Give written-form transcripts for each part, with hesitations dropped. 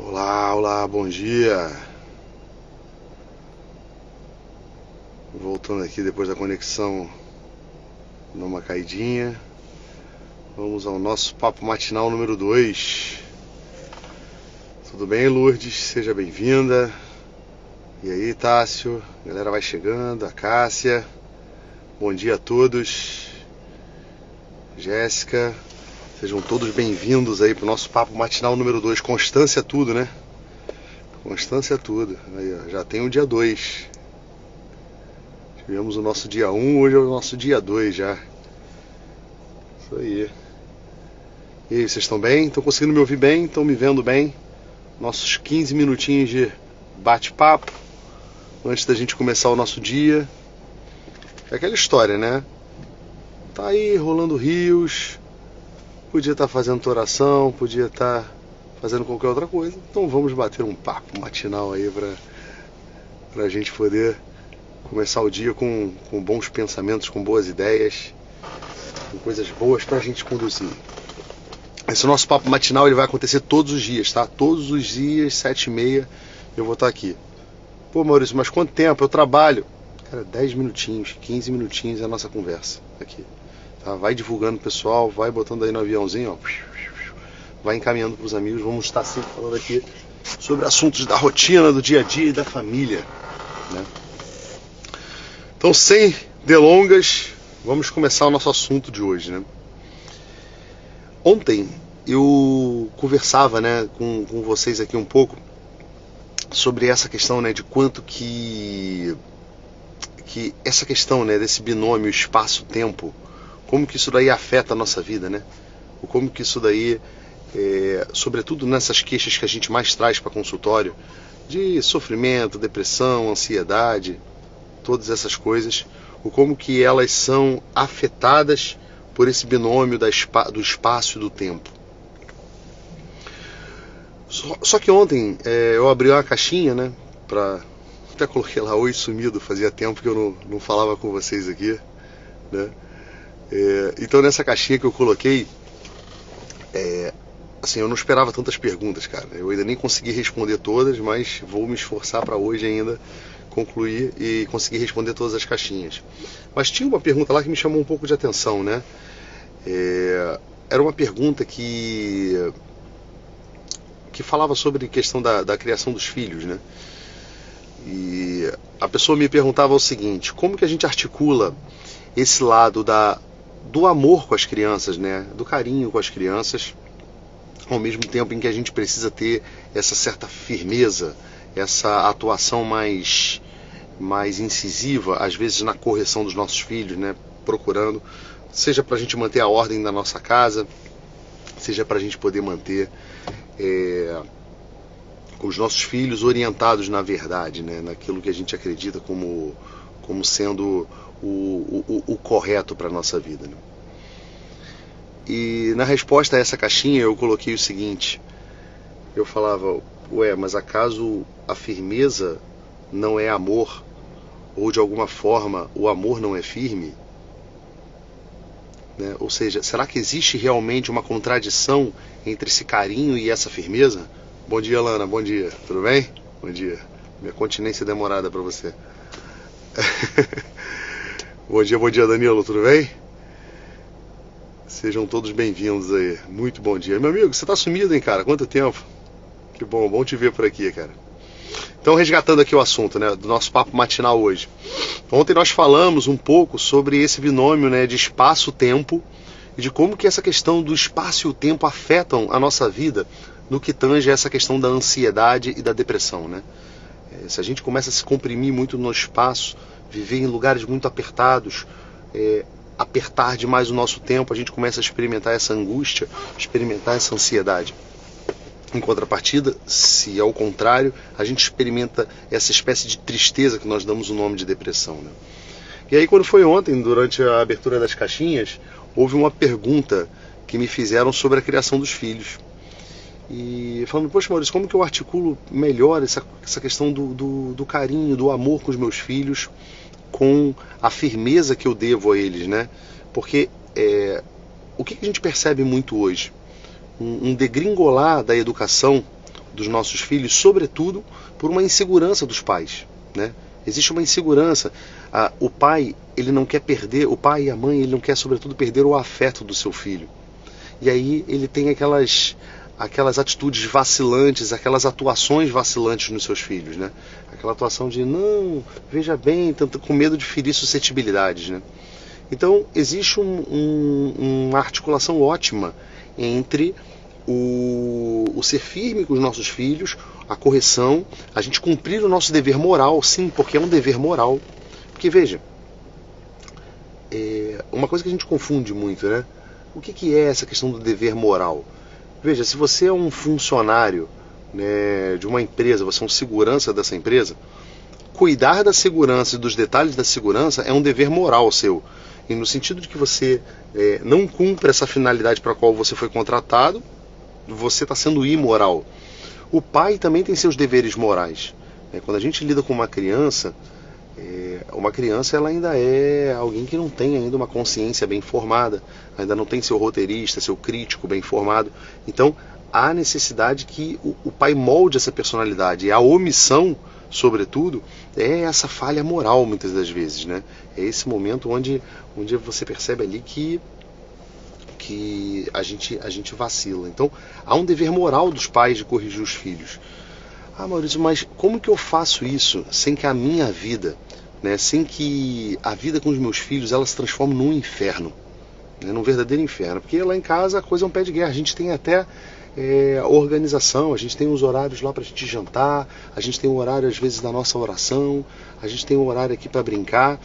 Olá, olá, bom dia. Voltando aqui depois da conexão, dar uma caidinha. Vamos ao nosso papo matinal número 2. Tudo bem, Lourdes? Seja bem-vinda. E aí, Tássio? A galera vai chegando, a Cássia. Bom dia a todos. Jéssica. Sejam todos bem-vindos aí pro nosso papo matinal número 2. Constância tudo, né? Constância tudo. Aí, ó, já tem o dia 2. Tivemos o nosso dia 1, hoje é o nosso dia 2 já. Isso aí. E aí, vocês estão bem? Estão conseguindo me ouvir bem? Estão me vendo bem? Nossos 15 minutinhos de bate-papo antes da gente começar o nosso dia. É aquela história, né? Tá aí rolando rios. Podia estar fazendo oração, podia estar fazendo qualquer outra coisa. Então vamos bater um papo matinal aí pra gente poder começar o dia com bons pensamentos, com boas ideias, com coisas boas pra gente conduzir. Esse nosso papo matinal ele vai acontecer todos os dias, tá? Todos os dias, 7h30, eu vou estar aqui. Pô, Maurício, mas quanto tempo? Eu trabalho. Cara, 10 minutinhos, 15 minutinhos é a nossa conversa aqui. Tá? Vai divulgando o pessoal, vai botando aí no aviãozinho, ó. Vai encaminhando pros amigos. Vamos estar sempre falando aqui sobre assuntos da rotina, do dia a dia e da família, né? Então, sem delongas, vamos começar o nosso assunto de hoje, né? Ontem eu conversava, né, com vocês aqui um pouco sobre essa questão, né, de quanto que essa questão, né, desse binômio espaço-tempo, como que isso daí afeta a nossa vida, né? Ou como que isso daí, sobretudo nessas queixas que a gente mais traz para consultório, de sofrimento, depressão, ansiedade, todas essas coisas, ou como que elas são afetadas por esse binômio do espaço e do tempo. Só que ontem eu abri uma caixinha, né, até coloquei lá oi sumido, fazia tempo que eu não falava com vocês aqui, né? Então nessa caixinha que eu coloquei, assim, eu não esperava tantas perguntas, cara. Eu ainda nem consegui responder todas, mas vou me esforçar para hoje ainda concluir e conseguir responder todas as caixinhas. Mas tinha uma pergunta lá que me chamou um pouco de atenção, né? Era uma pergunta que falava sobre a questão da criação dos filhos, né? E a pessoa me perguntava o seguinte: como que a gente articula esse lado do amor com as crianças, né? Do carinho com as crianças, ao mesmo tempo em que a gente precisa ter essa certa firmeza, essa atuação mais incisiva, às vezes na correção dos nossos filhos, né? Procurando, seja para a gente manter a ordem da nossa casa, seja para a gente poder manter os nossos filhos orientados na verdade, né? Naquilo que a gente acredita como sendo o correto para a nossa vida, né? E na resposta a essa caixinha eu coloquei o seguinte: eu falava, mas acaso a firmeza não é amor? Ou de alguma forma o amor não é firme? Né? Ou seja, será que existe realmente uma contradição entre esse carinho e essa firmeza? Bom dia, Lana, bom dia, tudo bem? Bom dia, minha continência demorada para você. Bom dia, Danilo, tudo bem? Sejam todos bem-vindos aí, muito bom dia. Meu amigo, você tá sumido, hein, cara? Quanto tempo? Que bom te ver por aqui, cara. Então, resgatando aqui o assunto, né, do nosso papo matinal hoje. Ontem nós falamos um pouco sobre esse binômio, né, de espaço-tempo e de como que essa questão do espaço e o tempo afetam a nossa vida no que tange a essa questão da ansiedade e da depressão, né? Se a gente começa a se comprimir muito no espaço, viver em lugares muito apertados, apertar demais o nosso tempo, a gente começa a experimentar essa angústia, experimentar essa ansiedade. Em contrapartida, se ao contrário, a gente experimenta essa espécie de tristeza que nós damos o nome de depressão, né? E aí, quando foi ontem, durante a abertura das caixinhas, houve uma pergunta que me fizeram sobre a criação dos filhos. E falando, poxa, Maurício, como que eu articulo melhor essa questão do carinho, do amor com os meus filhos, com a firmeza que eu devo a eles, né? Porque o que a gente percebe muito hoje? Um degringolar da educação dos nossos filhos, sobretudo por uma insegurança dos pais, né? Existe uma insegurança. O pai, ele não quer perder, o pai e a mãe, ele não quer, sobretudo, perder o afeto do seu filho. E aí ele tem aquelas atitudes vacilantes, aquelas atuações vacilantes nos seus filhos, né? Aquela atuação de, não, veja bem, tanto, com medo de ferir suscetibilidades, né? Então, existe uma articulação ótima entre o ser firme com os nossos filhos, a correção, a gente cumprir o nosso dever moral, sim, porque é um dever moral. Porque, veja, uma coisa que a gente confunde muito, né? O que é essa questão do dever moral? Veja, se você é um funcionário, né, de uma empresa, você é um segurança dessa empresa, cuidar da segurança e dos detalhes da segurança é um dever moral seu. E no sentido de que você não cumpre essa finalidade para a qual você foi contratado, você está sendo imoral. O pai também tem seus deveres morais. Quando a gente lida com uma criança ela ainda é alguém que não tem ainda uma consciência bem formada, ainda não tem seu roteirista, seu crítico bem formado. Então, há necessidade que o pai molde essa personalidade. E a omissão, sobretudo, é essa falha moral, muitas das vezes, né? É esse momento onde você percebe ali que a gente vacila. Então, há um dever moral dos pais de corrigir os filhos. Maurício, mas como que eu faço isso sem que a minha vida, né, sem que a vida com os meus filhos, ela se transforme num inferno, né, num verdadeiro inferno? Porque lá em casa a coisa é um pé de guerra. A gente tem até organização, a gente tem uns horários lá para a gente jantar, a gente tem um horário às vezes da nossa oração, a gente tem um horário aqui para brincar,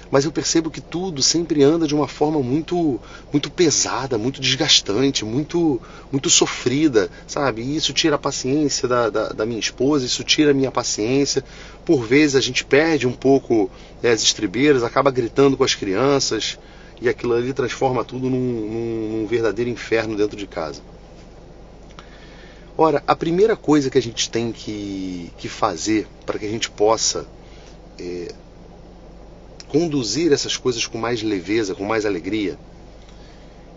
mas eu percebo que tudo sempre anda de uma forma muito, muito pesada, muito desgastante, muito, muito sofrida, sabe? E isso tira a paciência da minha esposa, isso tira a minha paciência. Por vezes a gente perde um pouco as estribeiras, acaba gritando com as crianças, e aquilo ali transforma tudo num verdadeiro inferno dentro de casa. Ora, a primeira coisa que a gente tem que fazer para que a gente possa conduzir essas coisas com mais leveza, com mais alegria,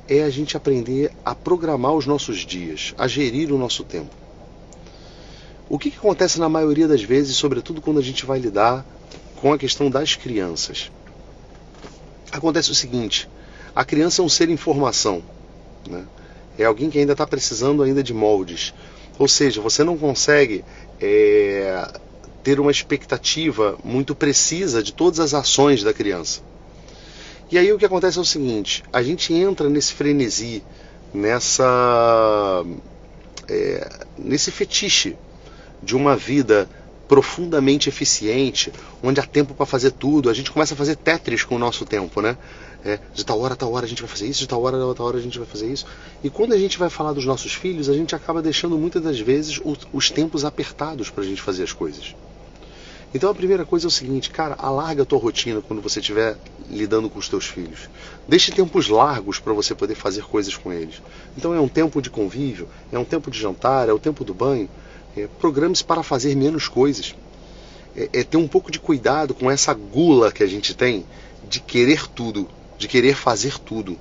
é a gente aprender a programar os nossos dias, a gerir o nosso tempo. O que acontece na maioria das vezes, sobretudo quando a gente vai lidar com a questão das crianças? Acontece o seguinte: a criança é um ser em formação, né? É alguém que ainda está precisando ainda de moldes. Ou seja, você não consegue ter uma expectativa muito precisa de todas as ações da criança. E aí o que acontece é o seguinte: a gente entra nesse frenesi, nesse fetiche de uma vida profundamente eficiente, onde há tempo para fazer tudo. A gente começa a fazer Tetris com o nosso tempo, né? De tal hora a tal hora a gente vai fazer isso, de tal hora a tal hora a gente vai fazer isso. E quando a gente vai falar dos nossos filhos, a gente acaba deixando muitas das vezes os tempos apertados para a gente fazer as coisas. Então a primeira coisa é o seguinte: cara, alarga a tua rotina quando você estiver lidando com os teus filhos. Deixe tempos largos para você poder fazer coisas com eles. Então é um tempo de convívio, é um tempo de jantar, é o tempo do banho. Programe-se para fazer menos coisas. Ter um pouco de cuidado com essa gula que a gente tem de querer tudo, de querer fazer tudo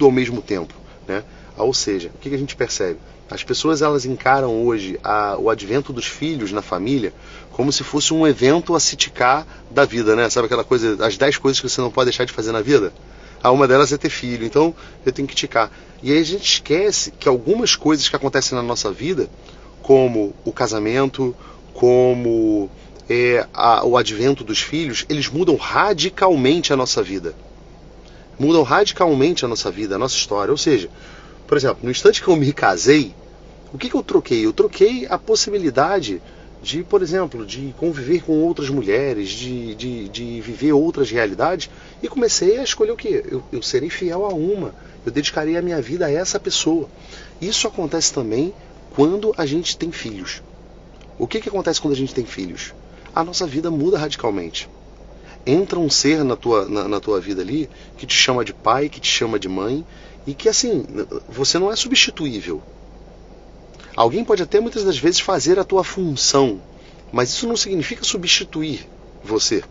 ao mesmo tempo, né? Ou seja, o que a gente percebe? As pessoas, elas encaram hoje o advento dos filhos na família como se fosse um evento a se ticar da vida, né? Sabe aquela coisa, as 10 coisas que você não pode deixar de fazer na vida? Uma delas é ter filho, então eu tenho que ticar. E aí a gente esquece que algumas coisas que acontecem na nossa vida, como o casamento, como o advento dos filhos, eles mudam radicalmente a nossa vida. Mudam radicalmente a nossa vida, a nossa história. Ou seja, por exemplo, no instante que eu me casei, o que eu troquei? Eu troquei a possibilidade de, por exemplo, de conviver com outras mulheres, de viver outras realidades, e comecei a escolher o quê? Eu serei fiel a uma, eu dedicarei a minha vida a essa pessoa. Isso acontece também quando a gente tem filhos. O que acontece quando a gente tem filhos? A nossa vida muda radicalmente. Entra um ser na tua vida ali que te chama de pai, que te chama de mãe, e que assim, você não é substituível. Alguém pode até muitas das vezes fazer a tua função, mas isso não significa substituir você.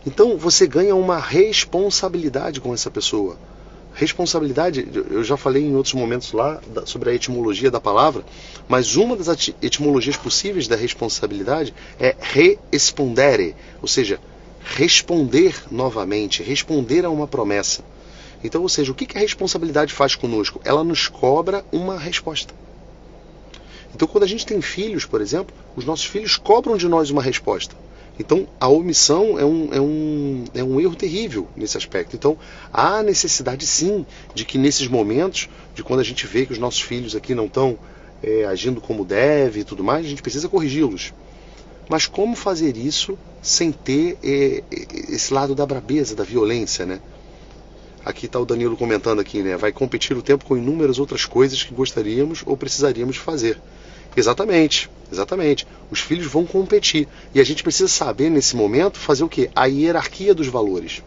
Então você ganha uma responsabilidade com essa pessoa. responsabilidade, eu já falei em outros momentos lá sobre a etimologia da palavra, mas uma das etimologias possíveis da responsabilidade é respondere, ou seja, responder novamente, responder a uma promessa. Então, ou seja, o que a responsabilidade faz conosco? Ela nos cobra uma resposta. Então, quando a gente tem filhos, por exemplo, os nossos filhos cobram de nós uma resposta. Então, a omissão é um erro terrível nesse aspecto. Então, há necessidade, sim, de que nesses momentos, de quando a gente vê que os nossos filhos aqui não estão agindo como deve e tudo mais, a gente precisa corrigi-los. Mas como fazer isso sem ter esse lado da brabeza, da violência, né? Aqui está o Danilo comentando aqui, né? Vai competir o tempo com inúmeras outras coisas que gostaríamos ou precisaríamos fazer. Exatamente, exatamente. Os filhos vão competir. E a gente precisa saber, nesse momento, fazer o quê? A hierarquia dos valores.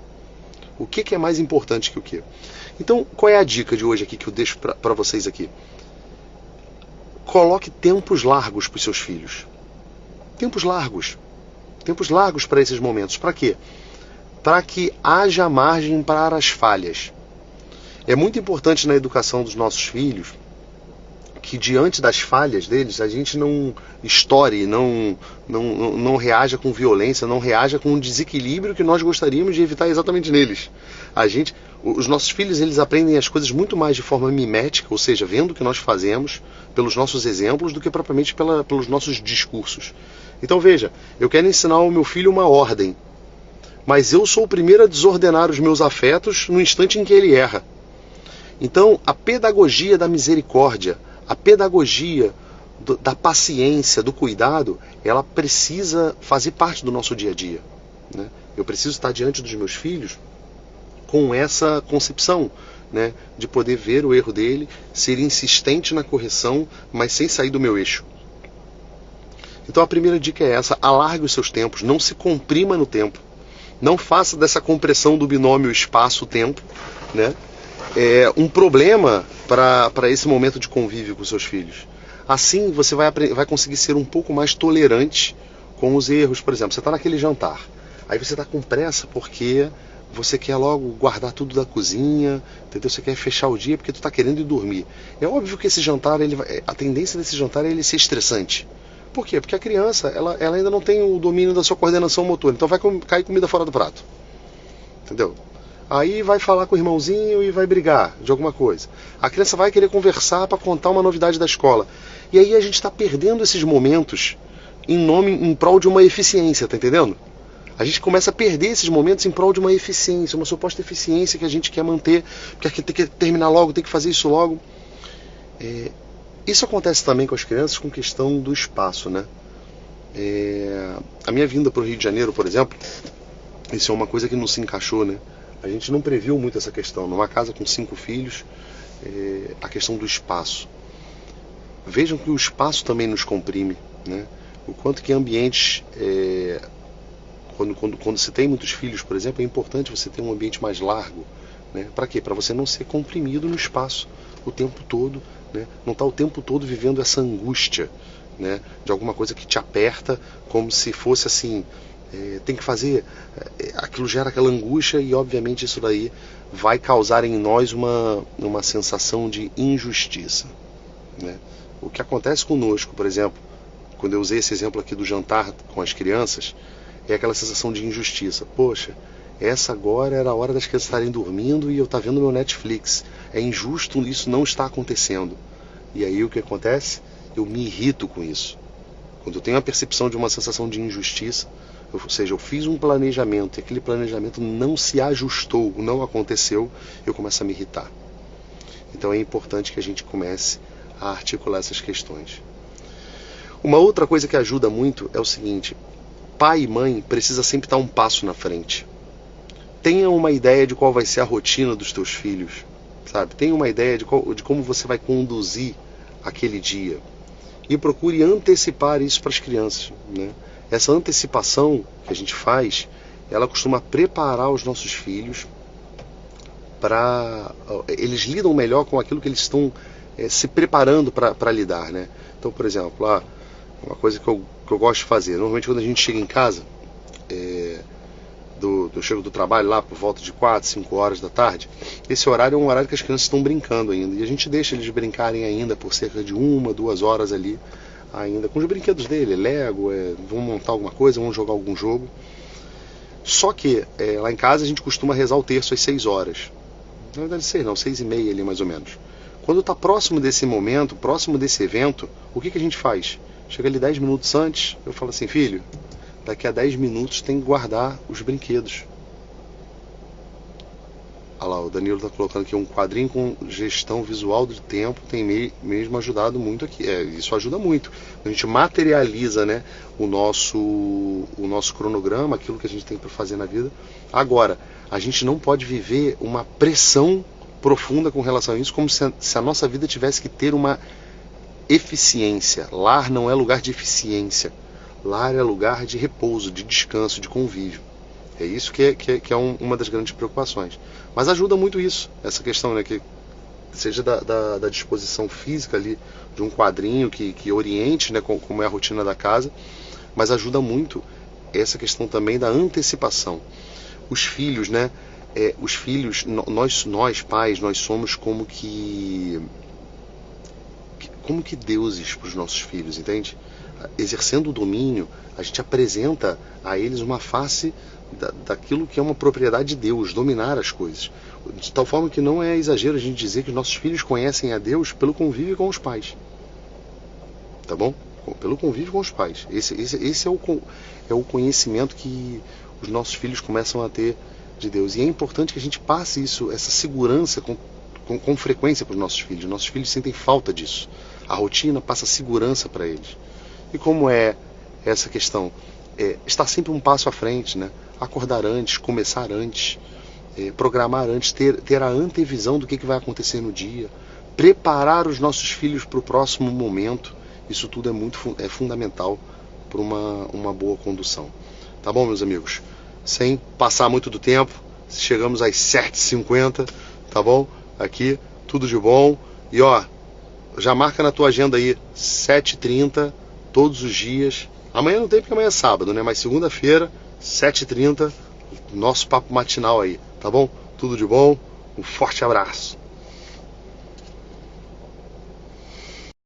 O que é mais importante que o quê? Então, qual é a dica de hoje aqui que eu deixo para vocês aqui? Coloque tempos largos para os seus filhos. Tempos largos. Tempos largos para esses momentos. Para quê? Para que haja margem para as falhas. É muito importante na educação dos nossos filhos que diante das falhas deles, a gente não estoure, não reaja com violência, não reaja com um desequilíbrio que nós gostaríamos de evitar exatamente neles. Os nossos filhos, eles aprendem as coisas muito mais de forma mimética, ou seja, vendo o que nós fazemos, pelos nossos exemplos, do que propriamente pelos nossos discursos. Então veja, eu quero ensinar ao meu filho uma ordem, mas eu sou o primeiro a desordenar os meus afetos no instante em que ele erra. Então, a pedagogia da misericórdia, a pedagogia da paciência, do cuidado, ela precisa fazer parte do nosso dia a dia, né? Eu preciso estar diante dos meus filhos com essa concepção, né, de poder ver o erro dele, ser insistente na correção, mas sem sair do meu eixo. Então a primeira dica é essa: alargue os seus tempos, não se comprima no tempo. Não faça dessa compressão do binômio espaço-tempo, né, um problema para esse momento de convívio com seus filhos. Assim você vai conseguir ser um pouco mais tolerante com os erros. Por exemplo, você está naquele jantar, aí você está com pressa porque você quer logo guardar tudo da cozinha, entendeu? Você quer fechar o dia porque tu está querendo ir dormir. É óbvio que esse jantar, a tendência desse jantar é ele ser estressante. Por quê? Porque a criança ela ainda não tem o domínio da sua coordenação motora, então vai cair comida fora do prato, entendeu? Aí vai falar com o irmãozinho e vai brigar de alguma coisa. A criança vai querer conversar para contar uma novidade da escola. E aí a gente está perdendo esses momentos em prol de uma eficiência, tá entendendo? A gente começa a perder esses momentos em prol de uma eficiência, uma suposta eficiência que a gente quer manter, porque tem que terminar logo, tem que fazer isso logo. Isso acontece também com as crianças com questão do espaço, né? A minha vinda para o Rio de Janeiro, por exemplo, isso é uma coisa que não se encaixou, né? A gente não previu muito essa questão. Numa casa com 5 filhos, a questão do espaço. Vejam que o espaço também nos comprime, né? O quanto que ambientes... Quando você tem muitos filhos, por exemplo, é importante você ter um ambiente mais largo, né? Para quê? Para você não ser comprimido no espaço o tempo todo, né? Não estar o tempo todo vivendo essa angústia, né, de alguma coisa que te aperta, como se fosse assim... tem que fazer, aquilo gera aquela angústia e obviamente isso daí vai causar em nós uma sensação de injustiça, né? O que acontece conosco, por exemplo, quando eu usei esse exemplo aqui do jantar com as crianças, é aquela sensação de injustiça. Poxa, essa agora era a hora das crianças estarem dormindo e eu estar vendo meu Netflix. É injusto isso não estar acontecendo. E aí o que acontece? Eu me irrito com isso. Quando eu tenho a percepção de uma sensação de injustiça, ou seja, eu fiz um planejamento e aquele planejamento não se ajustou, não aconteceu, eu começo a me irritar. Então é importante que a gente comece a articular essas questões. Uma outra coisa que ajuda muito é o seguinte: pai e mãe precisa sempre estar um passo na frente. Tenha uma ideia de qual vai ser a rotina dos teus filhos, sabe? Tenha uma ideia de como você vai conduzir aquele dia. E procure antecipar isso para as crianças, né? Essa antecipação que a gente faz, ela costuma preparar os nossos filhos para... Eles lidam melhor com aquilo que eles estão se preparando para lidar, né? Então, por exemplo, uma coisa que eu gosto de fazer, normalmente quando a gente chega em casa eu chego do trabalho lá por volta de 4, 5 horas da tarde, esse horário é um horário que as crianças estão brincando ainda, e a gente deixa eles brincarem ainda por cerca de 1, 2 horas ali, ainda com os brinquedos dele, Lego, vão montar alguma coisa, vão jogar algum jogo. Só que lá em casa a gente costuma rezar o terço às 6 horas. Na verdade 6 não, 6h30 ali mais ou menos. Quando está próximo desse momento, próximo desse evento, o que a gente faz? Chega ali 10 minutos antes, eu falo assim, filho, daqui a 10 minutos tem que guardar os brinquedos. Olha lá, o Danilo está colocando aqui um quadrinho com gestão visual do tempo, tem mesmo ajudado muito aqui. Isso ajuda muito. A gente materializa, né, o nosso cronograma, aquilo que a gente tem para fazer na vida. Agora, a gente não pode viver uma pressão profunda com relação a isso, como se a nossa vida tivesse que ter uma eficiência. Lar não é lugar de eficiência. Lar é lugar de repouso, de descanso, de convívio. É isso que é uma das grandes preocupações. Mas ajuda muito isso, essa questão, né, que seja da disposição física ali, de um quadrinho que oriente, né, como é a rotina da casa, mas ajuda muito essa questão também da antecipação. Os filhos, né, nós pais, nós somos como que deuses para os nossos filhos, entende? Exercendo o domínio, a gente apresenta a eles uma face daquilo que é uma propriedade de Deus, dominar as coisas. De tal forma que não é exagero a gente dizer que nossos filhos conhecem a Deus pelo convívio com os pais. Tá bom? Pelo convívio com os pais. Esse é o conhecimento que os nossos filhos começam a ter de Deus. E é importante que a gente passe essa segurança com frequência para os nossos filhos. Nossos filhos sentem falta disso. A rotina passa segurança para eles. E como é essa questão? Estar sempre um passo à frente, né? Acordar antes, começar antes, programar antes, ter a antevisão do que vai acontecer no dia, preparar os nossos filhos para o próximo momento. Isso tudo é fundamental para uma boa condução. Tá bom, meus amigos? Sem passar muito do tempo, chegamos às 7h50, tá bom? Aqui, tudo de bom. E ó, já marca na tua agenda aí, 7h30, todos os dias. Amanhã não tem porque amanhã é sábado, né? Mas segunda-feira, 7h30, nosso papo matinal aí, tá bom? Tudo de bom, um forte abraço.